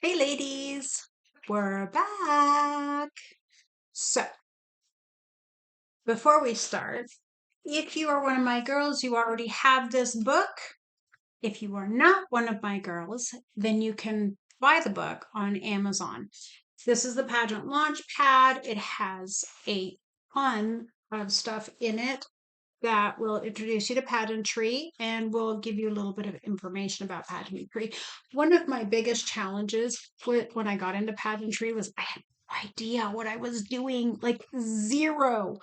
Hey ladies, we're back. So, before we start, if you are one of my girls, you already have this book. If you are not one of my girls, then you can buy the book on Amazon. This is the Pageant Launch Pad. It has a ton of stuff in it that will introduce you to pageantry and will give you a little bit of information about pageantry. One of my biggest challenges when I got into pageantry was I had no idea what I was doing, like zero,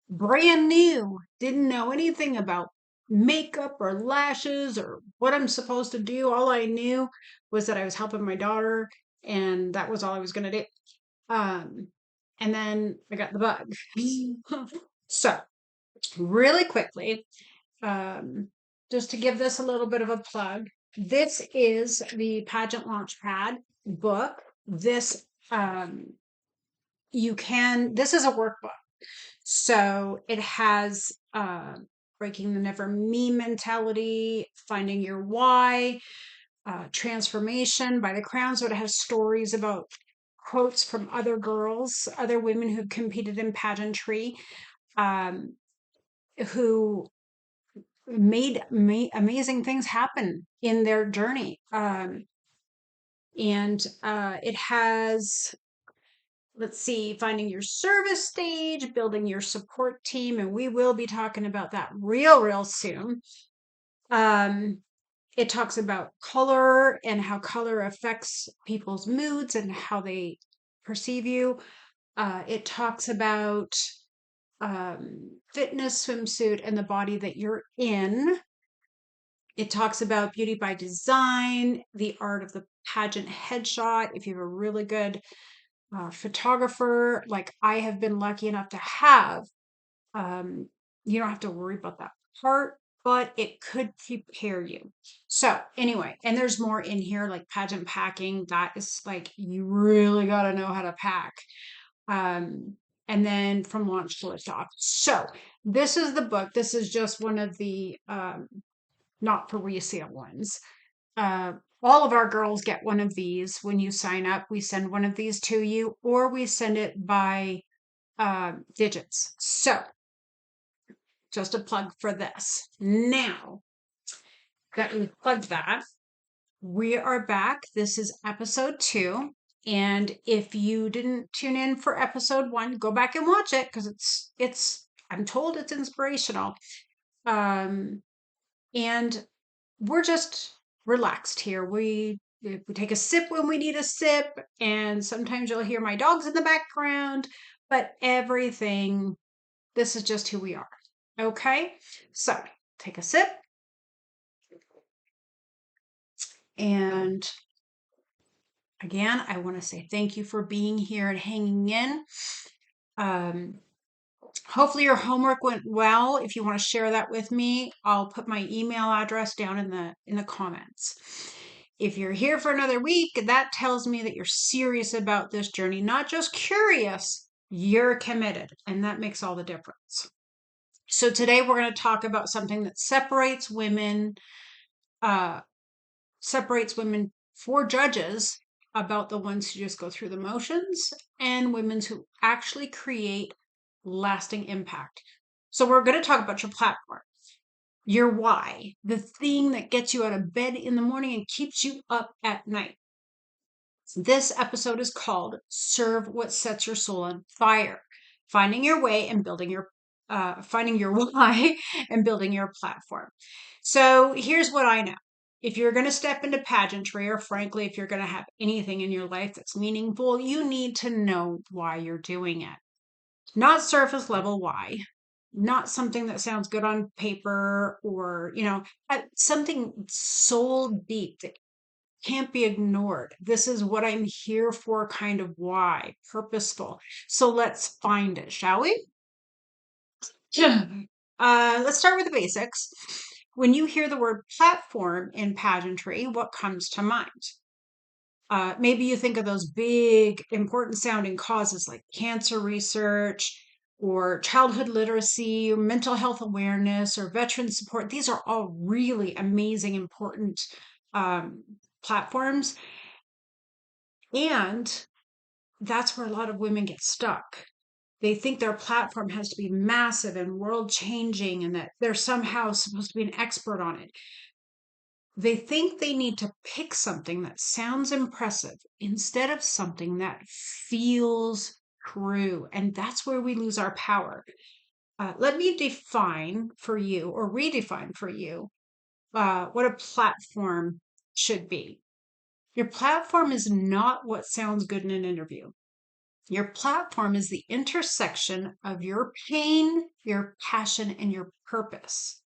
brand new, didn't know anything about makeup or lashes or what I'm supposed to do. All I knew was that I was helping my daughter and that was all I was going to do. Um, and then I got the bug. So, really quickly, um, just to give this a little bit of a plug, this is the Pageant Launchpad book. This this is a workbook. So it has breaking the never me mentality, finding your why, transformation by the crown. So it has stories about quotes from other girls, other women who've competed in pageantry, um, who made amazing things happen in their journey. And it has, let's see, finding your service stage, building your support team, and we will be talking about that real soon. It talks about color and how color affects people's moods and how they perceive you. It talks about fitness, swimsuit, and the body that you're in. It talks about beauty by design, the art of the pageant headshot. If you have a really good photographer, like I have been lucky enough to have, um, you don't have to worry about that part, but it could prepare you. So, anyway, and there's more in here like pageant packing. That is like, you really got to know how to pack. Um, and then from launch to lift off. So, this is the book. This is just one of the not for resale ones. Uh, all of our girls get one of these when you sign up. We send one of these to you, or we send it by digits. So, just a plug for this. Now that we've plugged that, we are back. This is episode 2. And if you didn't tune in for episode 1, go back and watch it because I'm told it's inspirational. And we're just relaxed here. We take a sip when we need a sip, and sometimes you'll hear my dogs in the background, but this is just who we are. Okay? So, take a sip, and again, I want to say thank you for being here and hanging in. Um, Hopefully your homework went well. If you want to share that with me, I'll put my email address down in the comments. If you're here for another week, that tells me that you're serious about this journey, not just curious, you're committed, and that makes all the difference. So today we're going to talk about something that uh, separates women for judges about the ones who just go through the motions and women who actually create lasting impact. So we're going to talk about your platform, your why, the thing that gets you out of bed in the morning and keeps you up at night. This episode is called Serve What Sets Your Soul on Fire, finding your way and finding your why and building your platform. So here's what I know. If you're going to step into pageantry, or frankly, if you're going to have anything in your life that's meaningful, you need to know why you're doing it. Not surface level why, not something that sounds good on paper or, something soul deep that can't be ignored. This is what I'm here for, kind of why, purposeful. So let's find it, shall we? Yeah. Let's start with the basics. When you hear the word platform in pageantry, what comes to mind? Maybe you think of those big, important sounding causes like cancer research or childhood literacy or mental health awareness or veteran support. These are all really amazing, important um, platforms. And that's where a lot of women get stuck. They think their platform has to be massive and world changing and that they're somehow supposed to be an expert on it. They think they need to pick something that sounds impressive instead of something that feels true. And that's where we lose our power. Let me define for you or redefine for you what a platform should be. Your platform is not what sounds good in an interview. Your platform is the intersection of your pain, your passion, and your purpose.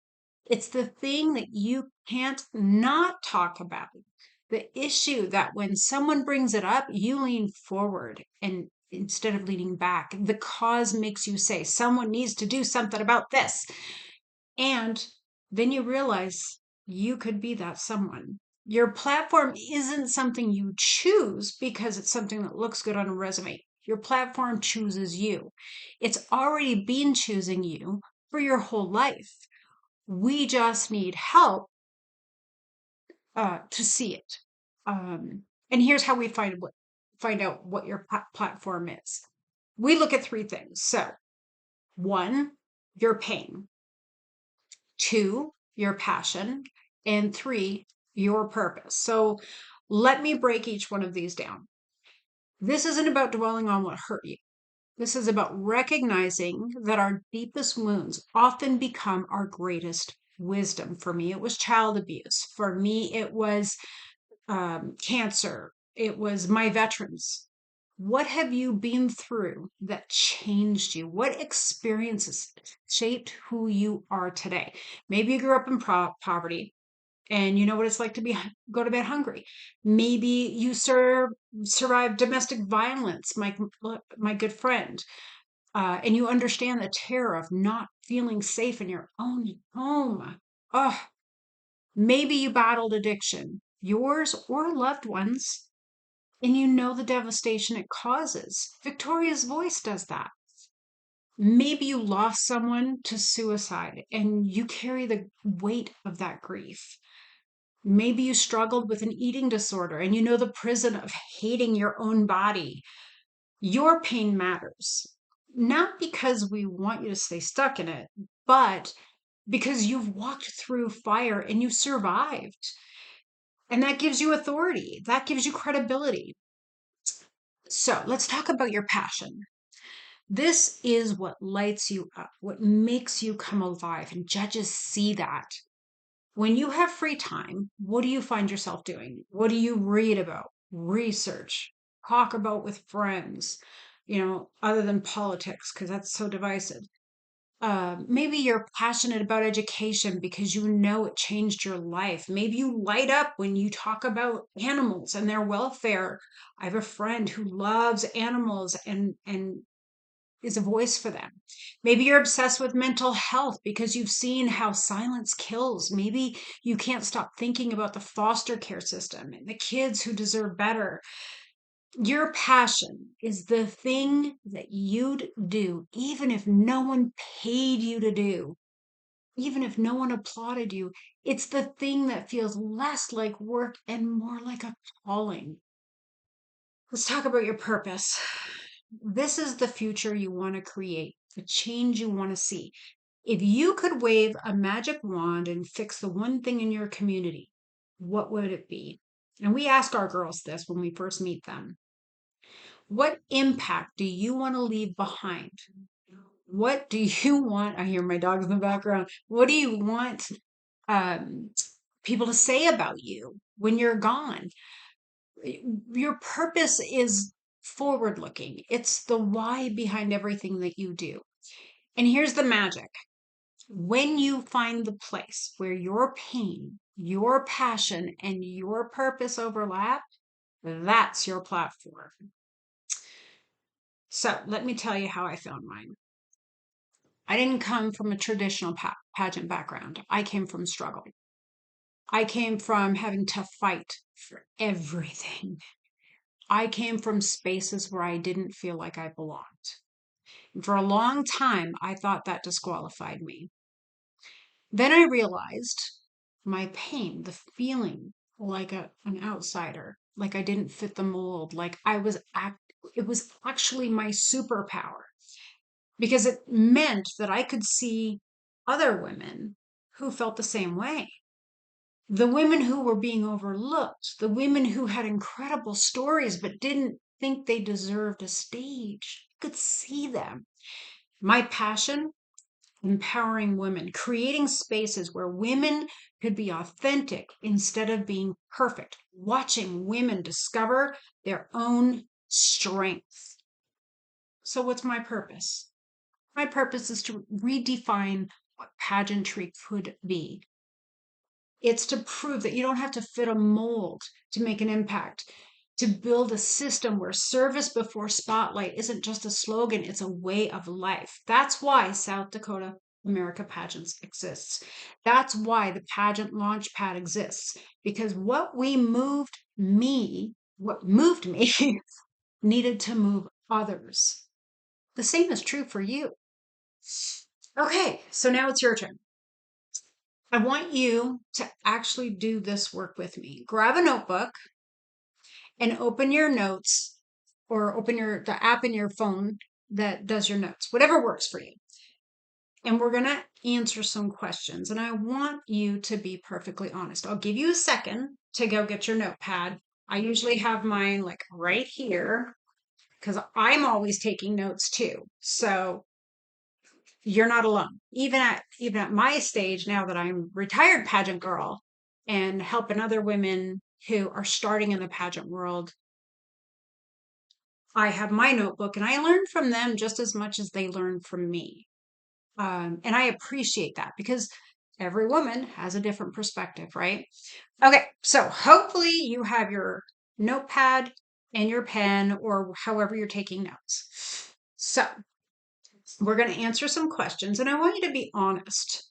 It's the thing that you can't not talk about. The issue that when someone brings it up, you lean forward and instead of leaning back, the cause makes you say, someone needs to do something about this. And then you realize you could be that someone. Your platform isn't something you choose because it's something that looks good on a resume. Your platform chooses you. It's already been choosing you for your whole life. We just need help to see it. And here's how we find out what your platform is. We look at three things. So, one, your pain. Two, your passion. And three, your purpose. So, let me break each one of these down. This isn't about dwelling on what hurt you. This is about recognizing that our deepest wounds often become our greatest wisdom. For me, it was child abuse. For me, it was cancer. It was my veterans. What have you been through that changed you? What experiences shaped who you are today? Maybe you grew up in poverty and you know what it's like to go to bed hungry. Maybe you survived domestic violence, my good friend, and you understand the terror of not feeling safe in your own home. Oh, maybe you battled addiction, yours or loved ones, and you know the devastation it causes. Victoria's Voice does that. Maybe you lost someone to suicide and you carry the weight of that grief. Maybe you struggled with an eating disorder and you know the prison of hating your own body. Your pain matters, not because we want you to stay stuck in it, but because you've walked through fire and you survived. And that gives you authority, that gives you credibility. So let's talk about your passion. This is what lights you up, what makes you come alive, and judges see that. When you have free time, what do you find yourself doing? What do you read about, research, talk about with friends, other than politics, because that's so divisive? Maybe you're passionate about education because you know it changed your life. Maybe you light up when you talk about animals and their welfare. I have a friend who loves animals and is a voice for them. Maybe you're obsessed with mental health because you've seen how silence kills. Maybe you can't stop thinking about the foster care system and the kids who deserve better. Your passion is the thing that you'd do, even if no one paid you to do, even if no one applauded you. It's the thing that feels less like work and more like a calling. Let's talk about your purpose. This is the future you want to create, the change you want to see. If you could wave a magic wand and fix the one thing in your community, what would it be? And we ask our girls this when we first meet them. What impact do you want to leave behind? What do you want? I hear my dogs in the background. What do you want um, people to say about you when you're gone? Your purpose is forward looking, it's the why behind everything that you do. And here's the magic. When you find the place where your pain, your passion, and your purpose overlap, that's your platform. So let me tell you how I found mine. I didn't come from a traditional pageant background. I came from struggle. I came from having to fight for everything. I came from spaces where I didn't feel like I belonged. And for a long time, I thought that disqualified me. Then I realized my pain, the feeling like an outsider, like I didn't fit the mold, like it was actually my superpower because it meant that I could see other women who felt the same way. The women who were being overlooked, the women who had incredible stories but didn't think they deserved a stage. I could see them. My passion, empowering women, creating spaces where women could be authentic instead of being perfect, watching women discover their own strength. So, what's my purpose? My purpose is to redefine what pageantry could be. It's to prove that you don't have to fit a mold to make an impact, to build a system where service before spotlight isn't just a slogan, it's a way of life. That's why South Dakota America Pageants exists. That's why the Pageant Launchpad exists, because what moved me needed to move others. The same is true for you. Okay, so now it's your turn. I want you to actually do this work with me. Grab a notebook and open your notes or open the app in your phone that does your notes, whatever works for you. And we're going to answer some questions. And I want you to be perfectly honest. I'll give you a second to go get your notepad. I usually have mine like right here because I'm always taking notes too. So you're not alone. Even at my stage now that I'm retired pageant girl and helping other women who are starting in the pageant world, I have my notebook and I learn from them just as much as they learn from me. And I appreciate that because every woman has a different perspective, right? Okay, so hopefully you have your notepad and your pen or however you're taking notes. So we're going to answer some questions and I want you to be honest.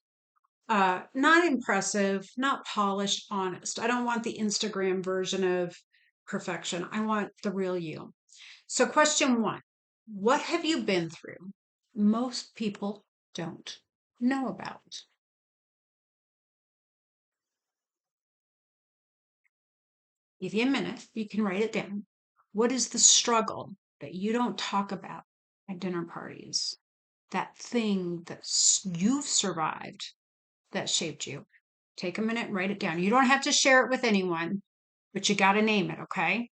Not impressive, not polished, honest. I don't want the Instagram version of perfection. I want the real you. So, question one, what have you been through most people don't know about? Give you a minute, you can write it down. What is the struggle that you don't talk about at dinner parties? That thing that you've survived that shaped you. Take a minute, write it down. You don't have to share it with anyone, but you got to name it, okay?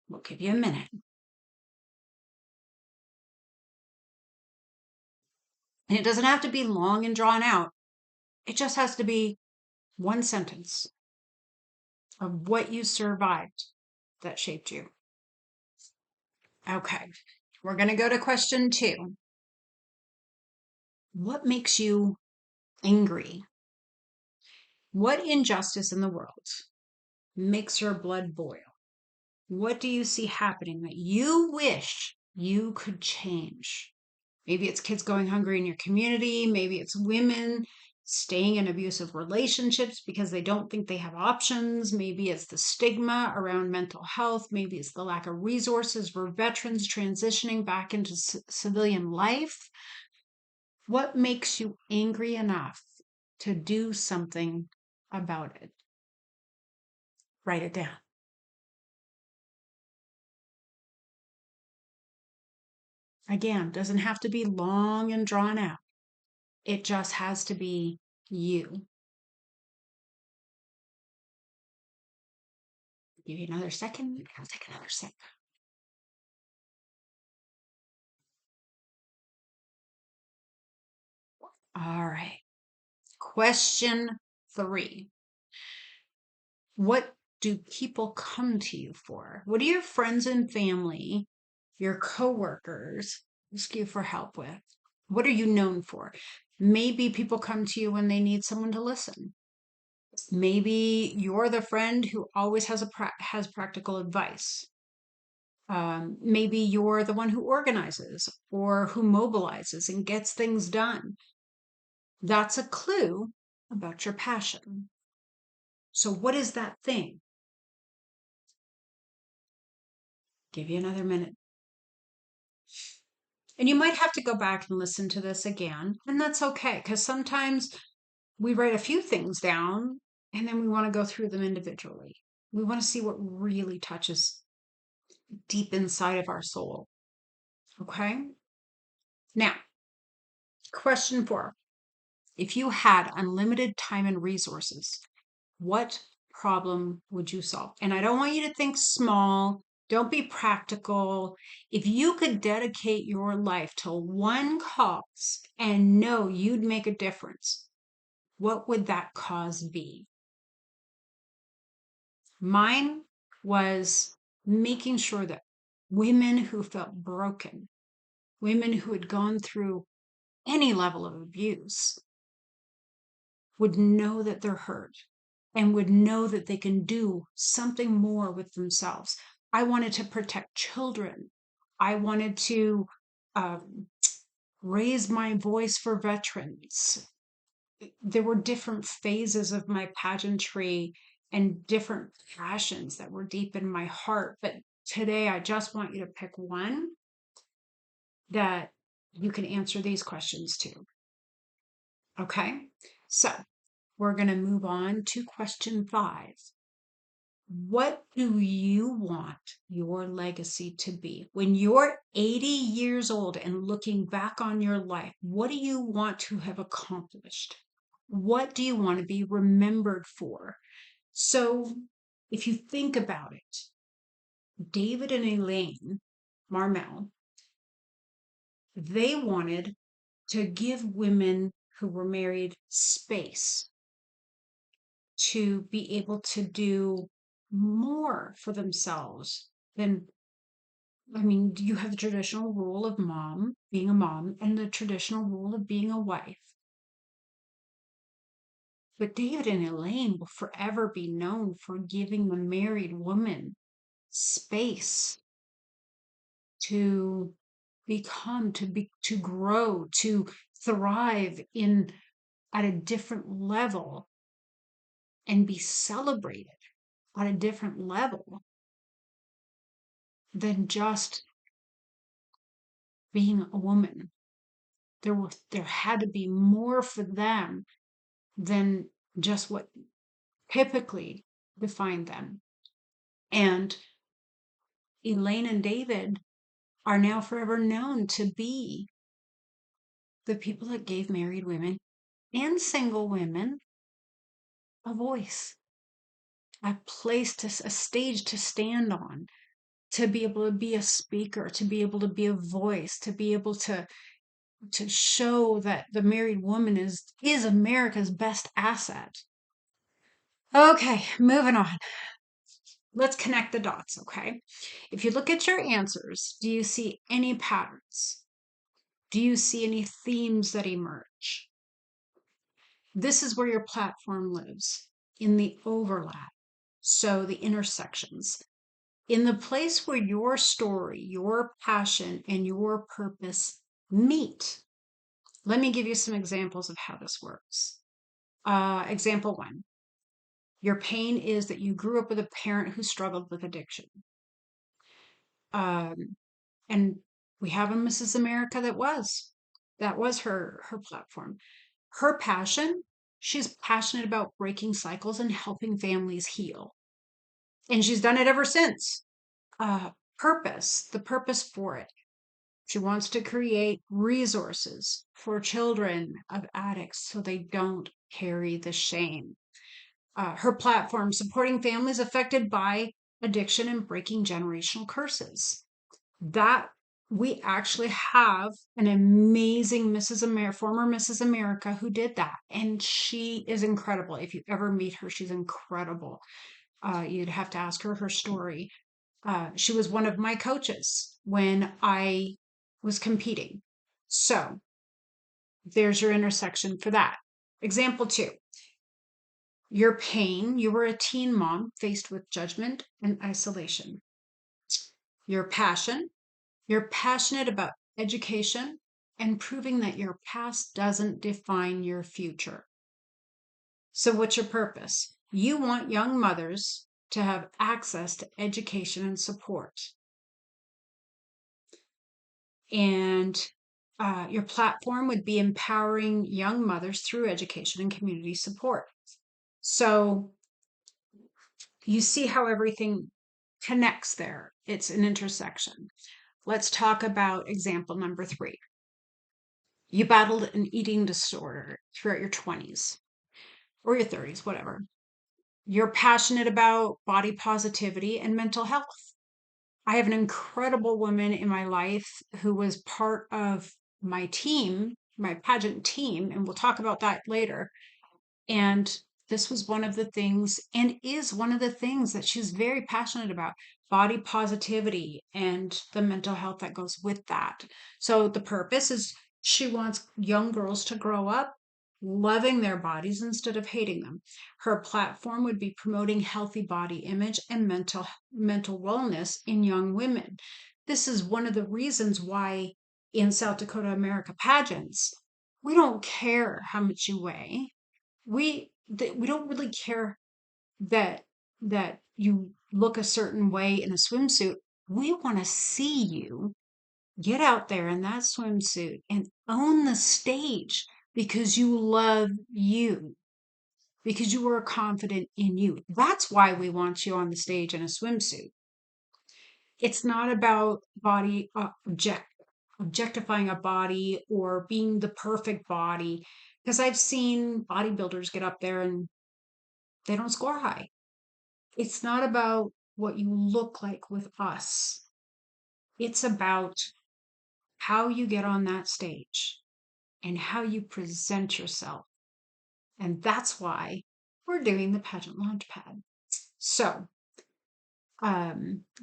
We'll give you a minute. And it doesn't have to be long and drawn out. It just has to be one sentence of what you survived that shaped you. Okay, we're going to go to question two. What makes you angry? What injustice in the world makes your blood boil? What do you see happening that you wish you could change? Maybe it's kids going hungry in your community. Maybe it's women staying in abusive relationships because they don't think they have options. Maybe it's the stigma around mental health. Maybe it's the lack of resources for veterans transitioning back into civilian life. What makes you angry enough to do something about it? Write it down. Again, doesn't have to be long and drawn out. It just has to be you. Give you another second. I'll take another sip. All right. Question three. What do people come to you for? What do your friends and family your coworkers ask you for help with? What are you known for? Maybe people come to you when they need someone to listen. Maybe you're the friend who always has practical advice. Maybe you're the one who organizes or who mobilizes and gets things done. That's a clue about your passion. So, what is that thing? Give you another minute. And you might have to go back and listen to this again. And that's okay, because sometimes we write a few things down and then we want to go through them individually. We want to see what really touches deep inside of our soul. Okay. Now, question 4. If you had unlimited time and resources, what problem would you solve? And I don't want you to think small. Don't be practical. If you could dedicate your life to one cause and know you'd make a difference, what would that cause be? Mine was making sure that women who felt broken, women who had gone through any level of abuse, would know that they're hurt and would know that they can do something more with themselves. I wanted to protect children. I wanted to raise my voice for veterans. There were different phases of my pageantry and different passions that were deep in my heart. But today, I just want you to pick one that you can answer these questions to. Okay? So we're going to move on to question 5. What do you want your legacy to be? When you're 80 years old and looking back on your life, what do you want to have accomplished? What do you want to be remembered for? So, if you think about it, David and Elaine Marmel, they wanted to give women who were married space to be able to do more for themselves than, I mean, you have the traditional rule of mom, being a mom, and the traditional rule of being a wife. But David and Elaine will forever be known for giving the married woman space to to grow, to thrive in at a different level and be celebrated at a different level than just being a woman. There had to be more for them than just what typically defined them. And Elaine and David are now forever known to be the people that gave married women and single women a voice, a a stage to stand on, to be able to be a speaker, to be able to be a voice, to be able to show that the married woman is America's best asset. Okay, moving on. Let's connect the dots, okay? If you look at your answers, do you see any patterns? Do you see any themes that emerge? This is where your platform lives, in the overlap. So the intersections. In the place where your story, your passion, and your purpose meet. Let me give you some examples of how this works. Example 1. Your pain is that you grew up with a parent who struggled with addiction. And we have a Mrs. America that was her platform. Her passion, she's passionate about breaking cycles and helping families heal. And she's done it ever since. Purpose, the purpose for it. She wants to create resources for children of addicts so they don't carry the shame. Her platform, supporting families affected by addiction and breaking generational curses. That we actually have an amazing former Mrs. America who did that. And she is incredible. If you ever meet her, she's incredible. You'd have to ask her story. She was one of my coaches when I was competing. So there's your intersection for that. Example two, your pain. You were a teen mom faced with judgment and isolation. Your passion. You're passionate about education and proving that your past doesn't define your future. So, what's your purpose? You want young mothers to have access to education and support. And your platform would be empowering young mothers through education and community support. So, you see how everything connects there. It's an intersection. Let's talk about example number three. You battled an eating disorder throughout your 20s or your 30s, whatever. You're passionate about body positivity and mental health. I have an incredible woman in my life who was part of my team, my pageant team, and we'll talk about that later. And this was one of the things, and is one of the things that she's very passionate about, body positivity and the mental health that goes with that. So the purpose is she wants young girls to grow up loving their bodies instead of hating them. Her platform would be promoting healthy body image and mental wellness in young women. This is one of the reasons why in South Dakota America pageants, we don't care how much you weigh. We don't really care that you look a certain way in a swimsuit. We want to see you get out there in that swimsuit and own the stage because you love you, because you are confident in you. That's why we want you on the stage in a swimsuit. It's not about body objectifying a body or being the perfect body, because I've seen bodybuilders get up there and they don't score high. It's not about what you look like with us. It's about how you get on that stage and how you present yourself. And that's why we're doing the Pageant Launchpad. So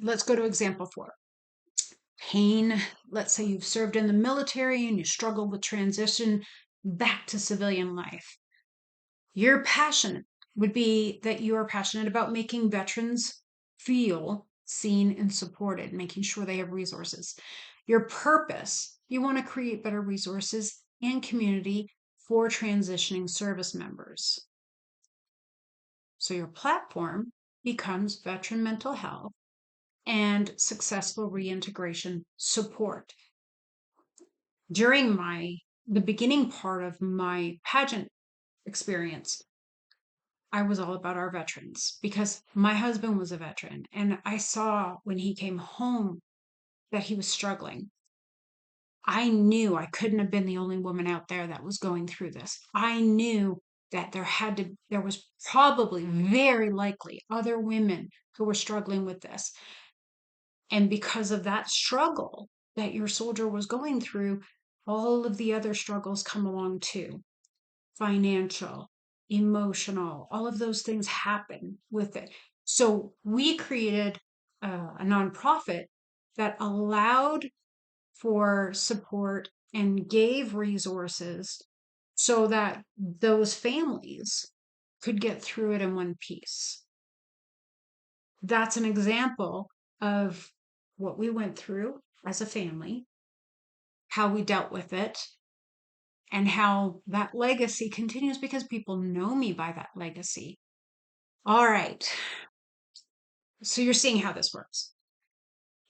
let's go to example four. Pain. Let's say you've served in the military and you struggle with transition back to civilian life. Your passion would be that you are passionate about making veterans feel seen and supported, making sure they have resources. Your purpose, you want to create better resources and community for transitioning service members. So your platform becomes veteran mental health and successful reintegration support. During the beginning part of my pageant experience, I was all about our veterans because my husband was a veteran and I saw when he came home that he was struggling. I knew I couldn't have been the only woman out there that was going through this. I knew that there was probably very likely other women who were struggling with this. And because of that struggle that your soldier was going through, all of the other struggles come along too. Financial, emotional, all of those things happen with it. So we created a nonprofit that allowed for support and gave resources so that those families could get through it in one piece. That's an example of what we went through as a family, how we dealt with it, and how that legacy continues because people know me by that legacy. All right. So you're seeing how this works.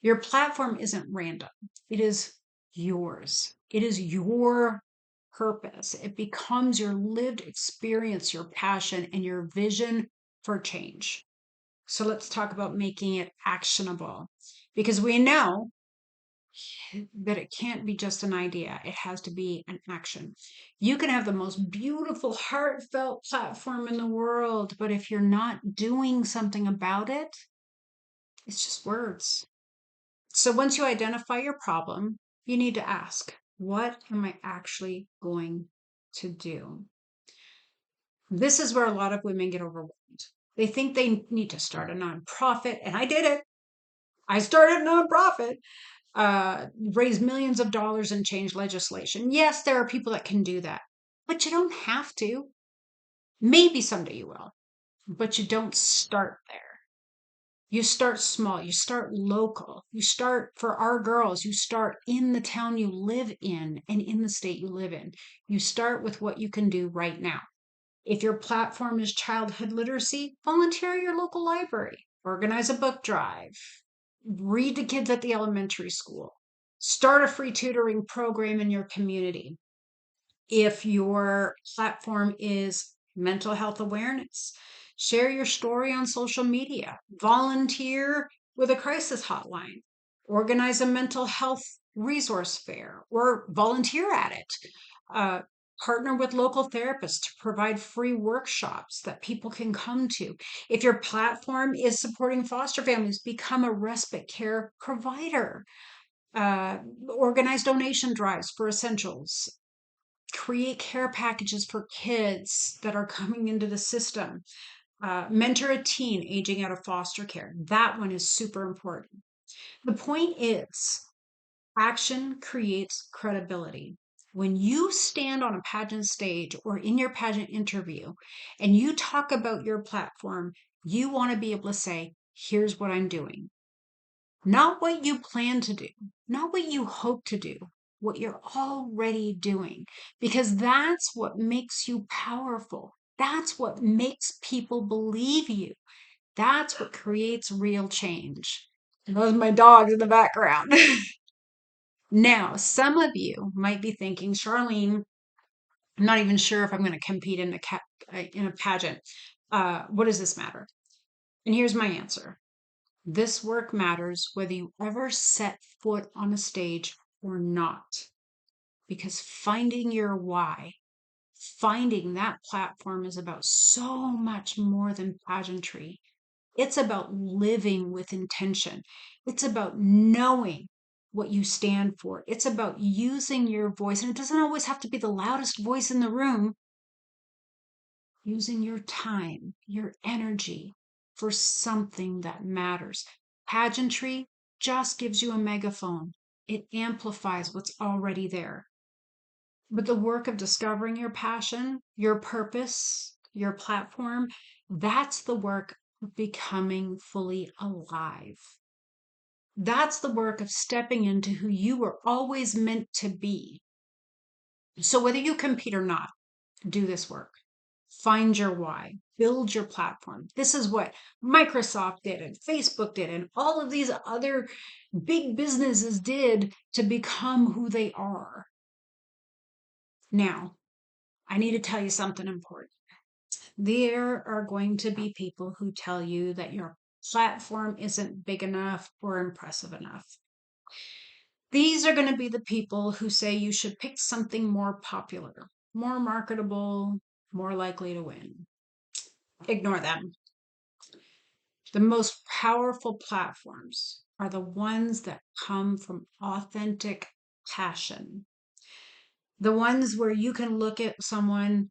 Your platform isn't random. It is yours. It is your purpose. It becomes your lived experience, your passion, and your vision for change. So let's talk about making it actionable because we know that it can't be just an idea. It has to be an action. You can have the most beautiful, heartfelt platform in the world, but if you're not doing something about it, it's just words. So once you identify your problem, you need to ask, what am I actually going to do? This is where a lot of women get overwhelmed. They think they need to start a nonprofit, and I did it. I started a nonprofit, raise millions of dollars and change legislation. Yes, there are people that can do that, but you don't have to. Maybe someday you will, but you don't start there. You start small, you start local, you start for our girls, you start in the town you live in and in the state you live in. You start with what you can do right now. If your platform is childhood literacy, volunteer at your local library, organize a book drive, read to kids at the elementary school, start a free tutoring program in your community. If your platform is mental health awareness, share your story on social media, volunteer with a crisis hotline, organize a mental health resource fair, or volunteer at it. Uh, Partner with local therapists to provide free workshops that people can come to. If your platform is supporting foster families, become a respite care provider. Uh, Organize donation drives for essentials, create care packages for kids that are coming into the system, mentor a teen aging out of foster care. That one is super important. The point is, action creates credibility. When you stand on a pageant stage or in your pageant interview and you talk about your platform, you want to be able to say, here's what I'm doing. Not what you plan to do, not what you hope to do, what you're already doing, because that's what makes you powerful. That's what makes people believe you. That's what creates real change. And those are my dogs in the background. Now, some of you might be thinking, Charlene, I'm not even sure if I'm going to compete in a pageant. What does this matter? And here's my answer. This work matters whether you ever set foot on a stage or not, because finding your why, finding that platform is about so much more than pageantry. It's about living with intention. It's about knowing what you stand for. It's about using your voice. And it doesn't always have to be the loudest voice in the room. Using your time, your energy for something that matters. Pageantry just gives you a megaphone, it amplifies what's already there. But the work of discovering your passion, your purpose, your platform, that's the work of becoming fully alive. That's the work of stepping into who you were always meant to be. So, whether you compete or not, do this work. Find your why, build your platform. This is what Microsoft did and Facebook did, and all of these other big businesses did to become who they are. Now, I need to tell you something important. There are going to be people who tell you that your platform isn't big enough or impressive enough. These are going to be the people who say you should pick something more popular, more marketable, more likely to win. Ignore them. The most powerful platforms are the ones that come from authentic passion. The ones where you can look at someone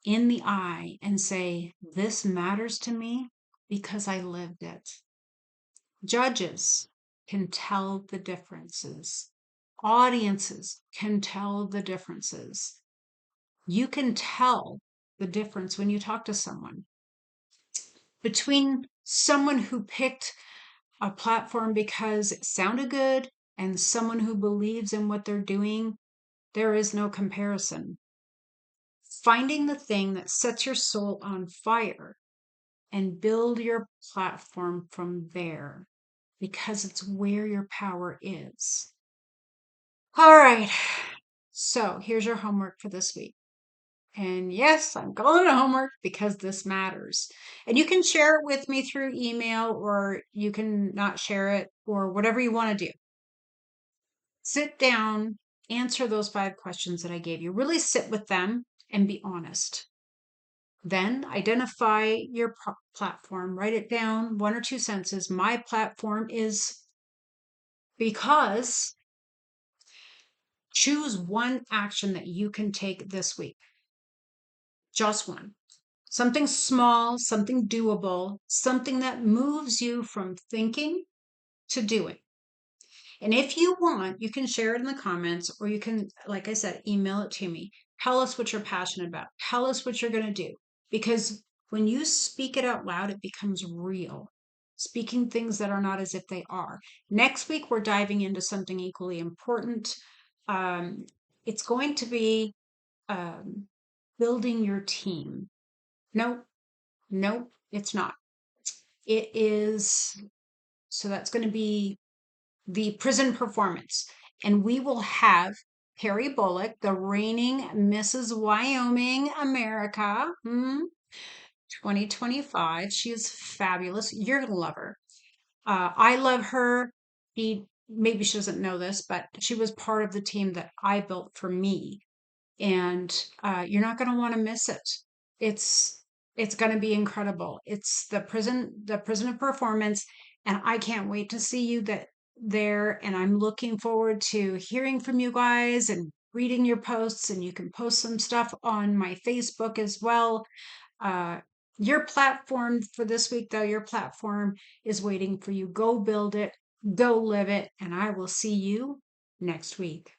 in the eye and say, this matters to me because I lived it. Judges can tell the differences. Audiences can tell the differences. You can tell the difference when you talk to someone between someone who picked a platform because it sounded good and someone who believes in what they're doing. There is no comparison. Finding the thing that sets your soul on fire and build your platform from there, because it's where your power is. All right. So here's your homework for this week. And yes, I'm calling it homework because this matters. And you can share it with me through email, or you can not share it, or whatever you want to do. Sit down, answer those 5 questions that I gave you. Really sit with them and be honest. Then identify your platform, write it down, 1 or 2 sentences. My platform is because. Choose one action that you can take this week. Just one. Something small, something doable, something that moves you from thinking to do it. And if you want, you can share it in the comments, or you can, like I said, email it to me. Tell us what you're passionate about. Tell us what you're going to do. Because when you speak it out loud, it becomes real. Speaking things that are not as if they are. Next week, we're diving into something equally important. Um, it's going to be um, building your team. Nope, nope, it's not. It is, so that's going to be the prison performance. And we will have Perry Bullock, the reigning Mrs. Wyoming America, 2025. She is fabulous. You're going to love her. I love her. Maybe she doesn't know this, but she was part of the team that I built for me. And you're not going to want to miss it. It's it's going to be incredible. It's the prison of performance, and I can't wait to see you there. And I'm looking forward to hearing from you guys and reading your posts. And you can post some stuff on my Facebook as well. Uh, your platform for this week, though, your platform is waiting for you. Go build it, go live it, and I will see you next week.